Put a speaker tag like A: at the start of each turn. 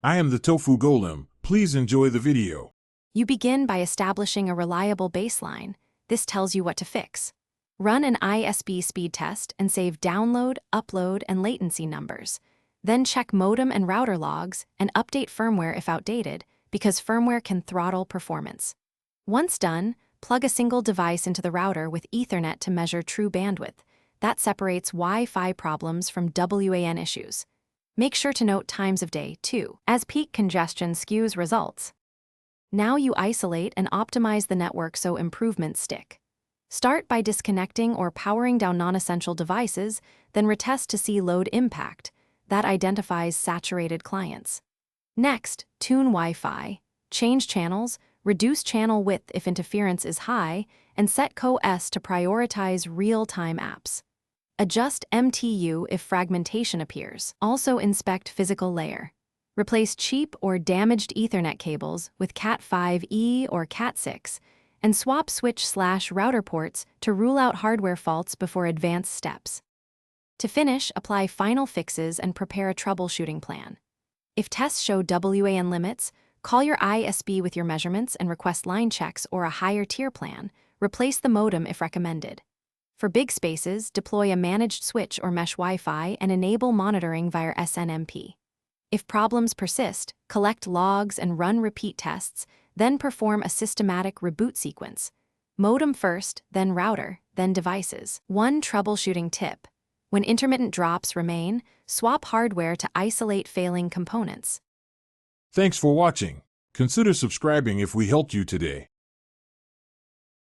A: I am the Tofu Golem. Please enjoy the video.
B: You begin by establishing a reliable baseline. This tells you what to fix. Run an ISB speed test and save download, upload, and latency numbers. Then check modem and router logs and update firmware if outdated, because firmware can throttle performance. Once done, plug a single device into the router with Ethernet to measure true bandwidth. That separates Wi-Fi problems from WAN issues. Make sure to note times of day, too, as peak congestion skews results. Now you isolate and optimize the network so improvements stick. Start by disconnecting or powering down non-essential devices, then retest to see load impact. That identifies saturated clients. Next, tune Wi-Fi. Change channels, reduce channel width if interference is high, and set CoS to prioritize real-time apps. Adjust MTU if fragmentation appears. Also inspect physical layer. Replace cheap or damaged Ethernet cables with Cat5e or Cat6, and swap switch/router ports to rule out hardware faults before advanced steps. To finish, apply final fixes and prepare a troubleshooting plan. If tests show WAN limits, call your ISB with your measurements and request line checks or a higher tier plan. Replace the modem if recommended. For big spaces, deploy a managed switch or mesh Wi-Fi and enable monitoring via SNMP. If problems persist, collect logs and run repeat tests, then perform a systematic reboot sequence. Modem first, then router, then devices. One troubleshooting tip: when intermittent drops remain, swap hardware to isolate failing components.
A: Thanks for watching. Consider subscribing if we helped you today.